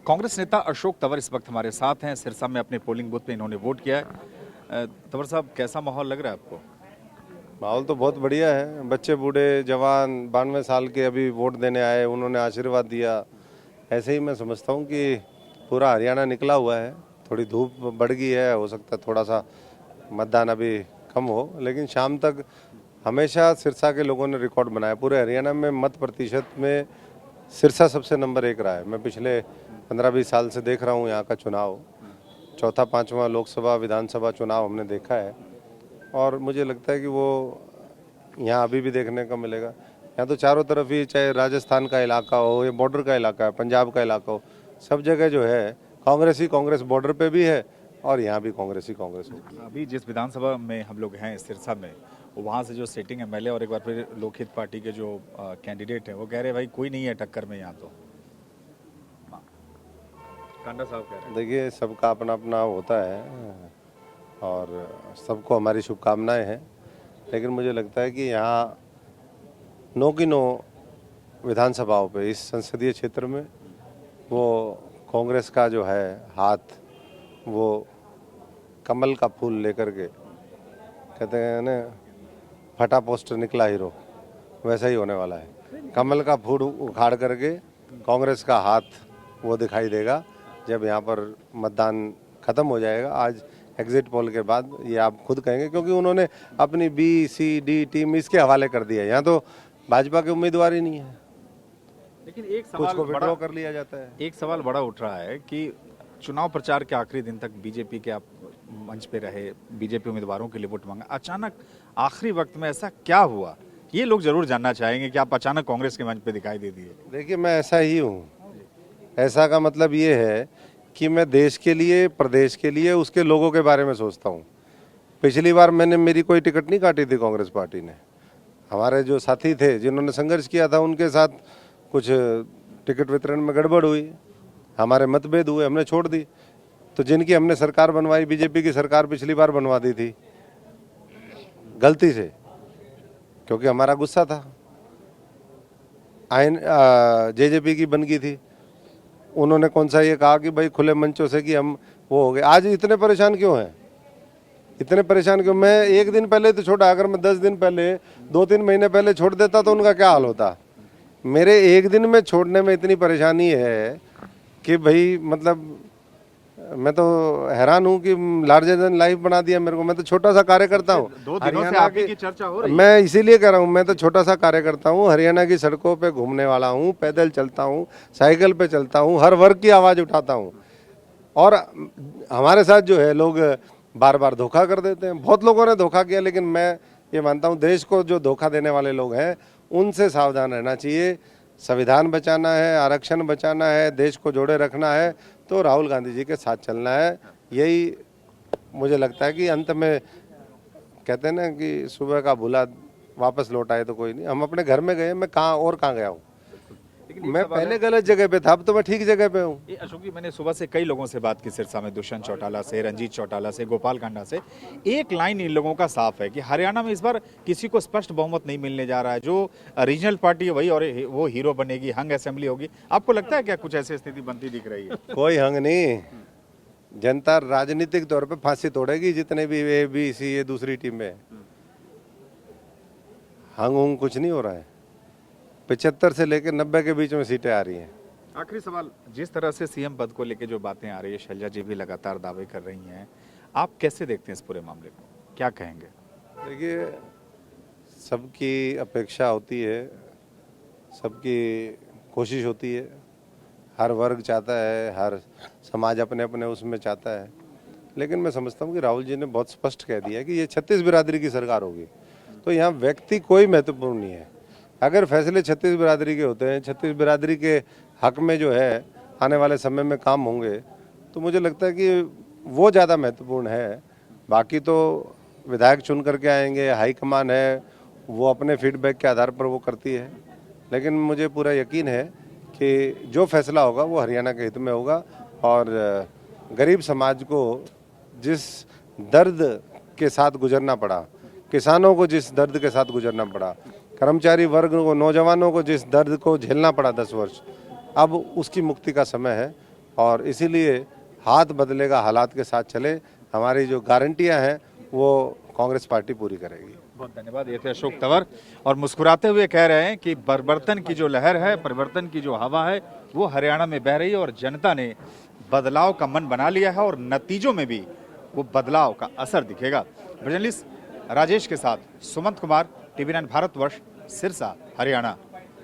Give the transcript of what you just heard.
कांग्रेस नेता अशोक तंवर इस वक्त हमारे साथ हैं। सिरसा में अपने पोलिंग बूथ पे इन्होंने वोट किया है। तंवर साहब, कैसा माहौल लग रहा है आपको? माहौल तो बहुत बढ़िया है। बच्चे बूढ़े जवान 92 साल के अभी वोट देने आए, उन्होंने आशीर्वाद दिया। ऐसे ही मैं समझता हूँ कि पूरा हरियाणा निकला हुआ है। थोड़ी धूप बढ़ गई है, हो सकता है थोड़ा सा मतदान अभी कम हो, लेकिन शाम तक हमेशा सिरसा के लोगों ने रिकॉर्ड बनाया। पूरे हरियाणा में मत प्रतिशत में सिरसा सबसे नंबर 1 रहा है। मैं पिछले 15-20 साल से देख रहा हूँ यहाँ का चुनाव। चौथा पांचवा लोकसभा विधानसभा चुनाव हमने देखा है और मुझे लगता है कि वो यहाँ अभी भी देखने को मिलेगा। यहाँ तो चारों तरफ ही, चाहे राजस्थान का इलाका हो या बॉर्डर का इलाका है, पंजाब का इलाका हो, सब जगह जो है कांग्रेस ही कांग्रेस। बॉर्डर पे भी है और यहाँ भी कांग्रेस ही कांग्रेस होगी। अभी जिस विधानसभा में हम लोग हैं सिरसा में, वहाँ से जो सिटिंग एमएलए और एक बार फिर लोकहित पार्टी के जो कैंडिडेट हैं वो कह रहे हैं भाई कोई नहीं है टक्कर में यहाँ तो। कांडा साहब कह रहे हैं। देखिए, सबका अपना अपना होता है और सबको हमारी शुभकामनाएं हैं, लेकिन मुझे लगता है कि यहाँ 9 की 9 विधानसभाओं पे इस संसदीय क्षेत्र में वो कांग्रेस का जो है हाथ, वो कमल का फूल लेकर के, कहते हैं ना, फटा पोस्टर निकला हीरो, वैसा ही होने वाला है। कमल का फूल उखाड़ करके कांग्रेस का हाथ वो दिखाई देगा जब यहाँ पर मतदान खत्म हो जाएगा। आज एग्जिट पोल के बाद ये आप खुद कहेंगे, क्योंकि उन्होंने अपनी B-C-D टीम इसके हवाले कर दिया है। यहाँ तो भाजपा के उम्मीदवार ही नहीं है, लेकिन एक कुछ सवाल को बड़ा विड्रॉ कर लिया जाता है। एक सवाल बड़ा उठ रहा है कि चुनाव प्रचार के आखिरी दिन तक बीजेपी के आप मंच पे रहे, बीजेपी उम्मीदवारों के लिए वोट मांगा, अचानक आखिरी वक्त में ऐसा क्या हुआ? ये लोग जरूर जानना चाहेंगे कि आप अचानक कांग्रेस के मंच पे दिखाई दे दिए। देखिए, मैं ऐसा ही हूँ। ऐसा का मतलब ये है कि मैं देश के लिए, प्रदेश के लिए, उसके लोगों के बारे में सोचता हूँ। पिछली बार मेरी कोई टिकट नहीं काटी थी कांग्रेस पार्टी ने। हमारे जो साथी थे जिन्होंने संघर्ष किया था, उनके साथ कुछ टिकट वितरण में गड़बड़ हुई, हमारे मतभेद हुए, हमने छोड़ दी। तो जिनकी हमने सरकार बनवाई, बीजेपी की सरकार पिछली बार बनवा दी थी गलती से, क्योंकि हमारा गुस्सा था। आइन जेजेपी की बन गई थी, उन्होंने कौन सा ये कहा कि भाई खुले मंचों से कि हम वो हो गए। आज इतने परेशान क्यों हैं? इतने परेशान क्यों? मैं एक दिन पहले तो छोड़ा, अगर मैं 10 दिन पहले, 2-3 महीने पहले छोड़ देता तो उनका क्या हाल होता। मेरे एक दिन में छोड़ने में इतनी परेशानी है कि भाई, मतलब मैं तो हैरान हूँ कि लार्जर देन लाइफ बना दिया मेरे को। मैं तो छोटा सा कार्यकर्ता हूँ। 2 दिनों से आप ही की चर्चा हो रही है। मैं इसीलिए कह रहा हूँ, मैं तो छोटा सा कार्यकर्ता हूँ, हरियाणा की सड़कों पे घूमने वाला हूँ, पैदल चलता हूँ, साइकिल पे चलता हूँ, हर वर्ग की आवाज़ उठाता हूँ। और हमारे साथ जो है लोग बार बार धोखा कर देते हैं। बहुत लोगों ने धोखा किया, लेकिन मैं ये मानता हूँ देश को जो धोखा देने वाले लोग हैं उनसे सावधान रहना चाहिए। संविधान बचाना है, आरक्षण बचाना है, देश को जोड़े रखना है, तो राहुल गांधी जी के साथ चलना है। यही मुझे लगता है कि अंत में कहते हैं ना कि सुबह का भूला वापस लौट आए तो कोई नहीं। हम अपने घर में गए, मैं कहाँ गया हूँ? मैं पहले गलत जगह पे था, अब तो मैं ठीक जगह पे हूँ। ये अशोक जी, मैंने सुबह से कई लोगों से बात की सिरसा में, दुष्यंत चौटाला से, रंजीत चौटाला से, गोपाल कांडा से। एक लाइन इन लोगों का साफ है कि हरियाणा में इस बार किसी को स्पष्ट बहुमत नहीं मिलने जा रहा है। जो रीजनल पार्टी है वही, और वो हीरो बनेगी, हंग असेंबली होगी। आपको लगता है क्या कुछ ऐसी स्थिति बनती दिख रही है? कोई हंग नहीं, जनता राजनीतिक तौर पे फांसी तोड़ेगी। जितने भी ABC ये दूसरी टीम में हंग उंग कुछ नहीं हो रहा है। 75 से लेकर 90 के बीच में सीटें आ रही हैं। आखिरी सवाल, जिस तरह से सीएम पद को लेकर जो बातें आ रही है, शैलजा जी भी लगातार दावे कर रही हैं, आप कैसे देखते हैं इस पूरे मामले को? क्या कहेंगे? देखिए, सबकी अपेक्षा होती है, सबकी कोशिश होती है, हर वर्ग चाहता है, हर समाज अपने अपने उसमें चाहता है। लेकिन मैं समझता हूँ कि राहुल जी ने बहुत स्पष्ट कह दिया है कि ये 36 बिरादरी की सरकार होगी, तो यहाँ व्यक्ति कोई महत्वपूर्ण नहीं है। अगर फैसले 36 बिरादरी के होते हैं, 36 बिरादरी के हक में जो है आने वाले समय में काम होंगे, तो मुझे लगता है कि वो ज़्यादा महत्वपूर्ण है। बाकी तो विधायक चुन करके आएंगे, हाईकमान है, वो अपने फीडबैक के आधार पर वो करती है। लेकिन मुझे पूरा यकीन है कि जो फैसला होगा वो हरियाणा के हित में होगा और गरीब समाज को जिस दर्द के साथ गुजरना पड़ा, किसानों को जिस दर्द के साथ गुजरना पड़ा, कर्मचारी वर्ग को, नौजवानों को जिस दर्द को झेलना पड़ा 10 वर्ष, अब उसकी मुक्ति का समय है। और इसीलिए हाथ बदलेगा, हालात के साथ चले। हमारी जो गारंटियां हैं वो कांग्रेस पार्टी पूरी करेगी। बहुत धन्यवाद। ये थे अशोक तंवर और मुस्कुराते हुए कह रहे हैं कि परिवर्तन की जो लहर है, परिवर्तन की जो हवा है वो हरियाणा में बह रही है और जनता ने बदलाव का मन बना लिया है और नतीजों में भी वो बदलाव का असर दिखेगा। जर्नलिस्ट राजेश के साथ सुमंत कुमार, टीवी 9 भारतवर्ष, सिरसा, हरियाणा।